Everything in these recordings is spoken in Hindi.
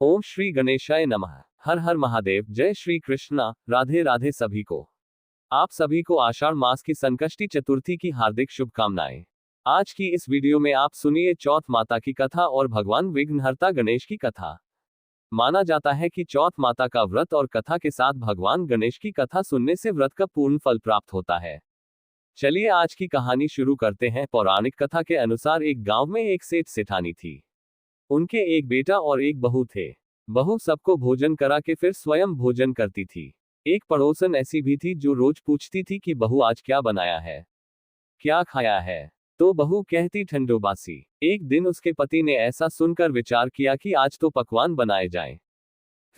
ओम श्री गणेशाय नमः। हर हर महादेव। जय श्री कृष्णा। राधे राधे सभी को। आप सभी को आषाढ़ मास की संकष्टी चतुर्थी की हार्दिक शुभकामनाएं। आज की इस वीडियो में आप सुनिए चौथ माता की कथा और भगवान विघ्नहर्ता गणेश की कथा। माना जाता है कि चौथ माता का व्रत और कथा के साथ भगवान गणेश की कथा सुनने से व्रत का पूर्ण फल प्राप्त होता है। चलिए आज की कहानी शुरू करते हैं। पौराणिक कथा के अनुसार एक गांव में एक सेठ सेठानी थी। उनके एक बेटा और एक बहू थे। बहू सबको भोजन करा के फिर स्वयं भोजन करती थी। एक पड़ोसन ऐसी भी थी जो रोज पूछती थी कि बहू आज क्या बनाया है, क्या खाया है। तो बहू कहती ठंडो बासी। एक दिन उसके पति ने ऐसा सुनकर विचार किया कि आज तो पकवान बनाए जाएं।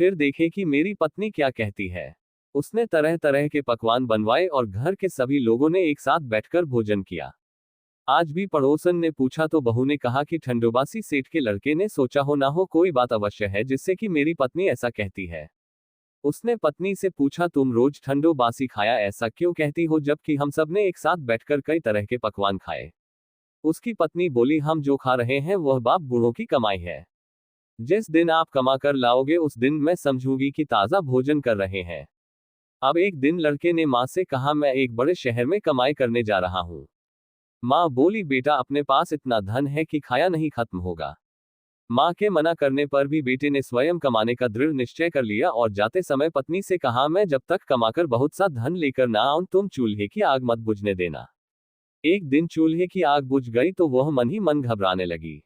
फिर देखे कि मेरी पत्नी क्या कहती है। उसने तरह तरह के पकवान बनवाए और घर के सभी लोगों ने एक साथ बैठकर भोजन किया। आज भी पड़ोसन ने पूछा तो बहू ने कहा कि ठंडोबासी सेठ के लड़के ने सोचा हो ना हो कोई बात अवश्य है जिससे कि मेरी पत्नी ऐसा कहती है। उसने पत्नी से पूछा तुम रोज ठंडोबासी खाया ऐसा क्यों कहती हो जबकि हम सब ने एक साथ बैठकर कई तरह के पकवान खाए। उसकी पत्नी बोली हम जो खा रहे हैं वह बाप बूढ़ों की कमाई है। जिस दिन आप कमा कर लाओगे उस दिन मैं समझूंगी कि ताजा भोजन कर रहे हैं। अब एक दिन लड़के ने माँ से कहा मैं एक बड़े शहर में कमाई करने जा रहा हूँ। माँ बोली बेटा अपने पास इतना धन है कि खाया नहीं खत्म होगा। माँ के मना करने पर भी बेटे ने स्वयं कमाने का दृढ़ निश्चय कर लिया और जाते समय पत्नी से कहा मैं जब तक कमाकर बहुत सा धन लेकर ना आऊं तुम चूल्हे की आग मत बुझने देना। एक दिन चूल्हे की आग बुझ गई तो वह मन ही मन घबराने लगी।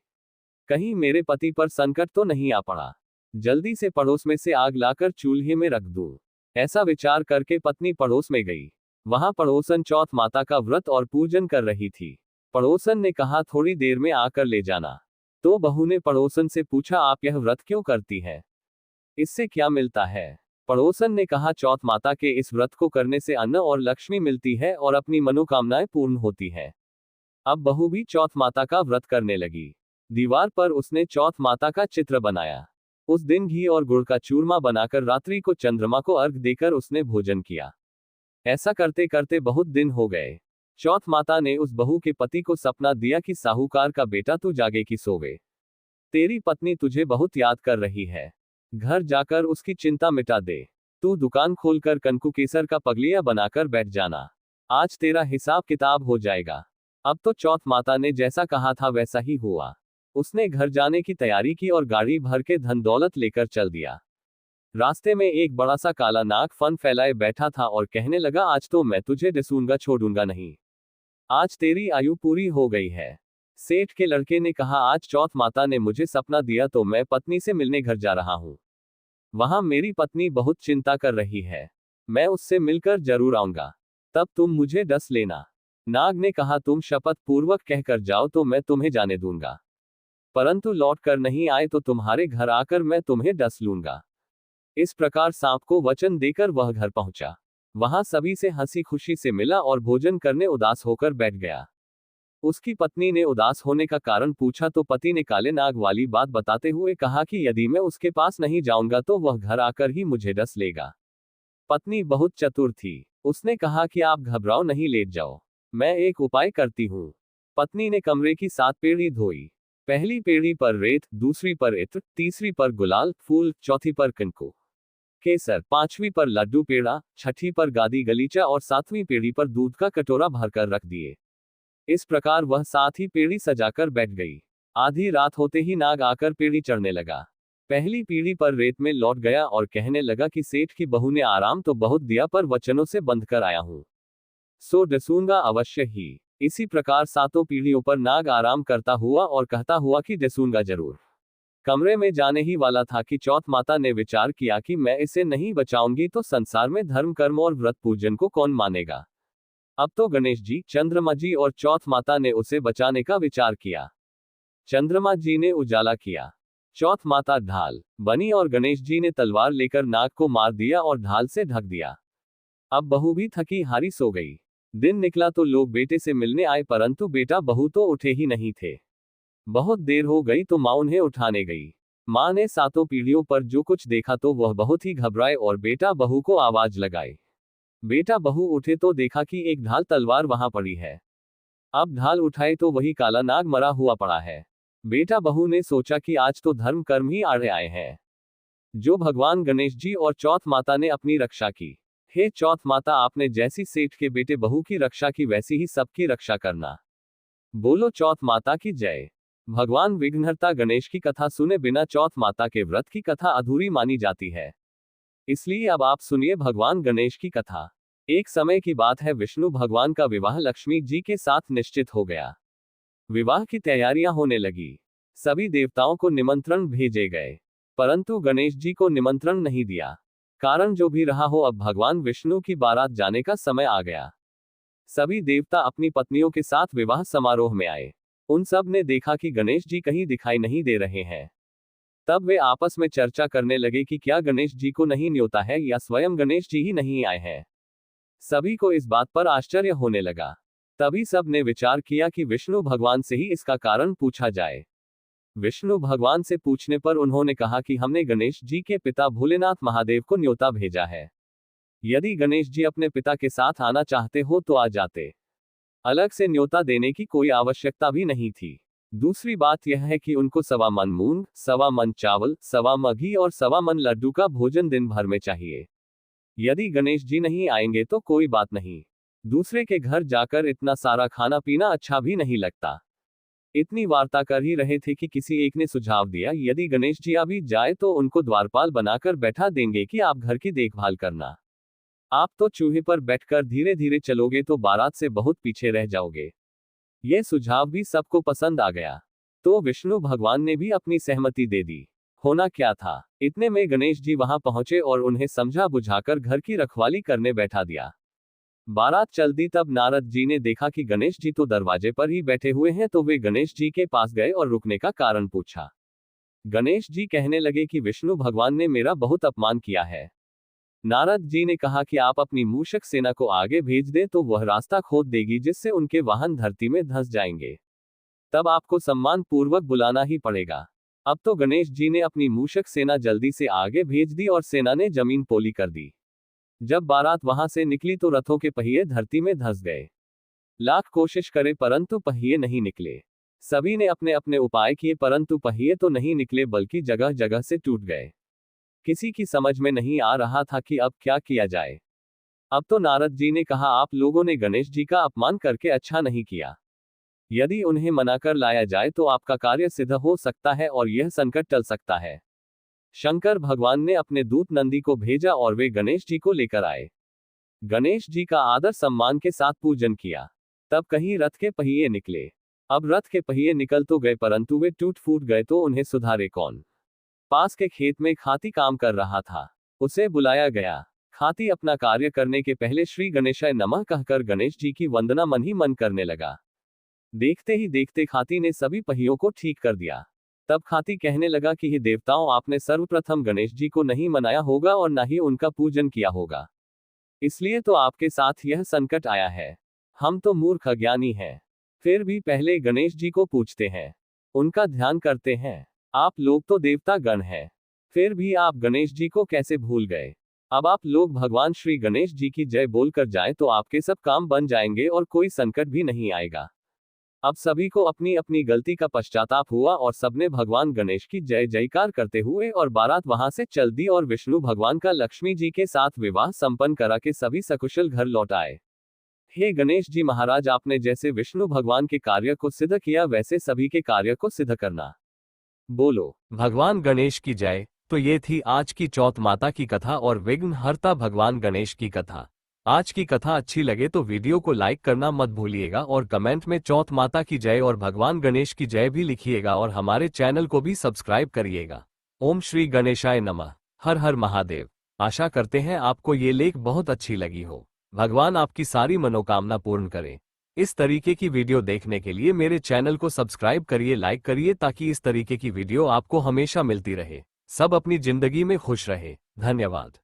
कहीं मेरे पति पर संकट तो नहीं आ पड़ा। जल्दी से पड़ोस में से आग लाकर चूल्हे में रख दूं। ऐसा विचार करके पत्नी पड़ोस में गई। वहां पड़ोसन चौथ माता का व्रत और पूजन कर रही थी। पड़ोसन ने कहा थोड़ी देर में आकर ले जाना। तो बहू ने पड़ोसन से पूछा आप यह व्रत क्यों करती है, इससे क्या मिलता है। पड़ोसन ने कहा चौथ माता के इस व्रत को करने से अन्न और लक्ष्मी मिलती है और अपनी मनोकामनाएं पूर्ण होती है। अब बहू भी चौथ माता का व्रत करने लगी। दीवार पर उसने चौथ माता का चित्र बनाया। उस दिन घी और गुड़ का चूरमा बनाकर रात्रि को चंद्रमा को अर्घ देकर उसने भोजन किया। ऐसा करते करते बहुत दिन हो गए। चौथ माता ने उस बहू के पति को सपना दिया कि साहूकार का बेटा तू जागे कि सोवे। तेरी पत्नी तुझे बहुत याद कर रही है। घर जाकर उसकी चिंता मिटा दे। तू दुकान खोलकर कंकु केसर का पगलिया बनाकर बैठ जाना। आज तेरा हिसाब किताब हो जाएगा। अब तो चौथ माता ने जैसा कहा था वैसा ही हुआ। उसने घर जाने की तैयारी की और गाड़ी भर के धन दौलत लेकर चल दिया। रास्ते में एक बड़ा सा काला नाग फन फैलाए बैठा था और कहने लगा आज तो मैं तुझे रिसूंगा छोड़ूंगा नहीं। आज तेरी आयु पूरी हो गई है। सेठ के लड़के ने कहा आज चौथ माता ने मुझे सपना दिया तो मैं पत्नी से मिलने घर जा रहा हूँ। वहां मेरी पत्नी बहुत चिंता कर रही है। मैं उससे मिलकर जरूर आऊंगा। तब तुम मुझे डस लेना। नाग ने कहा तुम शपथ पूर्वक कहकर जाओ तो मैं तुम्हें जाने दूंगा, परंतु लौट कर नहीं आए तो तुम्हारे घर आकर मैं तुम्हें डस लूंगा। इस प्रकार सांप को वचन देकर वह घर पहुंचा। वहां सभी से हंसी खुशी से मिला और भोजन करने उदास होकर बैठ गया। उसकी पत्नी ने उदास होने का कारण पूछा तो पति ने काले नाग वाली बात बताते हुए कहा कि यदि मैं उसके पास नहीं जाऊंगा तो वह घर आकर ही मुझे डस लेगा। पत्नी बहुत चतुर थी। उसने कहा कि आप घबराओ नहीं, लेट जाओ, मैं एक उपाय करती हूँ। पत्नी ने कमरे की 7 पेड़ी धोई। पहली पेड़ी पर रेत, दूसरी पर इत्र, तीसरी पर गुलाल फूल, चौथी पर कंकु केसर, 5वीं पर लड्डू पेड़ा, 6ठी पर गादी गलीचा और 7वीं पेड़ी पर दूध का कटोरा भरकर रख दिए। इस प्रकार वह 7 ही पेड़ी सजाकर बैठ गई। आधी रात होते ही नाग आकर पेड़ी चढ़ने लगा। पहली पीढ़ी पर रेत में लौट गया और कहने लगा कि सेठ की बहू ने आराम तो बहुत दिया पर वचनों से बंध कर आया हूं, सो डसूंगा अवश्य ही। इसी प्रकार 7 पीढ़ियों पर नाग आराम करता हुआ और कहता हुआ कि डसूंगा जरूर। कमरे में जाने ही वाला था कि चौथ माता ने विचार किया कि मैं इसे नहीं बचाऊंगी तो संसार में धर्म कर्म और व्रत पूजन को कौन मानेगा। अब तो गणेश जी, चंद्रमा जी और चौथ माता ने उसे बचाने का विचार किया। चंद्रमा जी ने उजाला किया, चौथ माता ढाल बनी और गणेश जी ने तलवार लेकर नाग को मार दिया और ढाल से ढक दिया। अब बहू भी थकी हारी सो गई। दिन निकला तो लोग बेटे से मिलने आए परंतु बेटा बहू तो उठे ही नहीं थे। बहुत देर हो गई तो माँ उन्हें उठाने गई। माँ ने 7 पीढ़ियों पर जो कुछ देखा तो वह बहुत ही घबराए और बेटा बहू को आवाज लगाई। बेटा बहू उठे तो देखा कि एक ढाल तलवार वहां पड़ी है। अब ढाल उठाए तो वही काला नाग मरा हुआ पड़ा है। बेटा बहू ने सोचा कि आज तो धर्म कर्म ही आड़े आए हैं। जो भगवान गणेश जी और चौथ माता ने अपनी रक्षा की। हे चौथ माता, आपने जैसी सेठ के बेटे बहू की रक्षा की वैसी ही सबकी रक्षा करना। बोलो चौथ माता की जय। भगवान विघ्नहर्ता गणेश की कथा सुने बिना चौथ माता के व्रत की कथा अधूरी मानी जाती है। इसलिए अब आप सुनिए भगवान गणेश की कथा। एक समय की बात है, विष्णु भगवान का विवाह लक्ष्मी जी के साथ निश्चित हो गया। विवाह की तैयारियां होने लगी। सभी देवताओं को निमंत्रण भेजे गए, परंतु गणेश जी को निमंत्रण नहीं दिया। कारण जो भी रहा हो, अब भगवान विष्णु की बारात जाने का समय आ गया। सभी देवता अपनी पत्नियों के साथ विवाह समारोह में आए। उन सब ने देखा कि गणेश जी कहीं दिखाई नहीं दे रहे हैं। तब वे आपस में चर्चा करने लगे कि क्या गणेश जी को नहीं न्योता है या स्वयं गणेश जी ही नहीं आए हैं। सभी को इस बात पर आश्चर्य होने लगा। तभी सब ने विचार किया कि विष्णु भगवान से ही इसका कारण पूछा जाए। विष्णु भगवान से पूछने पर उन्होंने कहा कि हमने गणेश जी के पिता भोलेनाथ महादेव को न्योता भेजा है। यदि गणेश जी अपने पिता के साथ आना चाहते हो तो आ जाते। अलग से न्योता देने की कोई आवश्यकता भी नहीं थी। दूसरी बात यह है कि उनको 1.25 मन मूंग, 1.25 मन चावल, 1.25 मन घी और 1.25 मन लड्डू का भोजन दिन भर में चाहिए। यदि गणेश जी नहीं आएंगे तो कोई बात नहीं। दूसरे के घर जाकर इतना सारा खाना पीना अच्छा भी नहीं लगता। इतनी वार्ता कर ही रहे थे कि किसी एक ने सुझाव दिया, यदि गणेश जी अभी जाए तो उनको द्वारपाल बनाकर बैठा देंगे कि आप घर की देखभाल करना। आप तो चूहे पर बैठकर धीरे धीरे चलोगे तो बारात से बहुत पीछे रह जाओगे। यह सुझाव भी सबको पसंद आ गया, तो विष्णु भगवान ने भी अपनी सहमति दे दी। होना क्या था, इतने में गणेश जी वहां पहुंचे और उन्हें समझा बुझाकर घर की रखवाली करने बैठा दिया। बारात चल दी। तब नारद जी ने देखा कि गणेश जी तो दरवाजे पर ही बैठे हुए हैं, तो वे गणेश जी के पास गए और रुकने का कारण पूछा। गणेश जी कहने लगे कि विष्णु भगवान ने मेरा बहुत अपमान किया है। नारद जी ने कहा कि आप अपनी मूषक सेना को आगे भेज दें तो वह रास्ता खोद देगी, जिससे उनके वाहन धरती में धंस जाएंगे। तब आपको सम्मान पूर्वक बुलाना ही पड़ेगा। अब तो गणेश जी ने अपनी मूषक सेना जल्दी से आगे भेज दी और सेना ने जमीन पोली कर दी। जब बारात वहां से निकली तो रथों के पहिए धरती में धंस गए। लाख कोशिश करे परंतु पहिए नहीं निकले। सभी ने अपने अपने उपाय किए परंतु पहिए तो नहीं निकले, बल्कि जगह जगह से टूट गए। किसी की समझ में नहीं आ रहा था कि अब क्या किया जाए। अब तो नारद जी ने कहा, आप लोगों ने गणेश जी का अपमान करके अच्छा नहीं किया। यदि उन्हें मनाकर लाया जाए तो आपका कार्य सिद्ध हो सकता है और यह संकट टल सकता है। शंकर भगवान ने अपने दूत नंदी को भेजा और वे गणेश जी को लेकर आए। गणेश जी का आदर सम्मान के साथ पूजन किया। तब कहीं रथ के पहिए निकले। अब रथ के पहिए निकल तो गए परंतु वे टूट फूट गए, तो उन्हें सुधारे कौन। पास के खेत में खाती काम कर रहा था, उसे बुलाया गया। खाती अपना कार्य करने के पहले श्री गणेशाय नमः कहकर गणेश जी की वंदना मन ही मन करने लगा। देखते ही देखते खाती ने सभी पहियों को ठीक कर दिया। तब खाती कहने लगा कि हे देवताओं, आपने सर्वप्रथम गणेश जी को नहीं मनाया होगा और न ही उनका पूजन किया होगा, इसलिए तो आपके साथ यह संकट आया है। हम तो मूर्ख अज्ञानी हैं, फिर भी पहले गणेश जी को पूजते हैं, उनका ध्यान करते हैं। आप लोग तो देवता गण हैं, फिर भी आप गणेश जी को कैसे भूल गए। अब आप लोग भगवान श्री गणेश जी की जय बोलकर जाएं तो आपके सब काम बन जाएंगे और कोई संकट भी नहीं आएगा। अब सभी को अपनी अपनी गलती का पश्चाताप हुआ और सबने भगवान गणेश की जय जयकार करते हुए और बारात वहां से चल दी और विष्णु भगवान का लक्ष्मी जी के साथ विवाह संपन्न करा के सभी सकुशल घर लौट आए। हे गणेश जी महाराज, आपने जैसे विष्णु भगवान के कार्य को सिद्ध किया वैसे सभी के कार्य को सिद्ध करना। बोलो भगवान गणेश की जय। तो ये थी आज की चौथ माता की कथा और विघ्न हर्ता भगवान गणेश की कथा। आज की कथा अच्छी लगे तो वीडियो को लाइक करना मत भूलिएगा और कमेंट में चौथ माता की जय और भगवान गणेश की जय भी लिखिएगा और हमारे चैनल को भी सब्सक्राइब करिएगा। ओम श्री गणेशाय नमः। हर हर महादेव। आशा करते हैं आपको ये लेख बहुत अच्छी लगी हो। भगवान आपकी सारी मनोकामना पूर्ण करे। इस तरीके की वीडियो देखने के लिए मेरे चैनल को सब्सक्राइब करिए, लाइक करिए, ताकि इस तरीके की वीडियो आपको हमेशा मिलती रहे। सब अपनी जिंदगी में खुश रहे। धन्यवाद।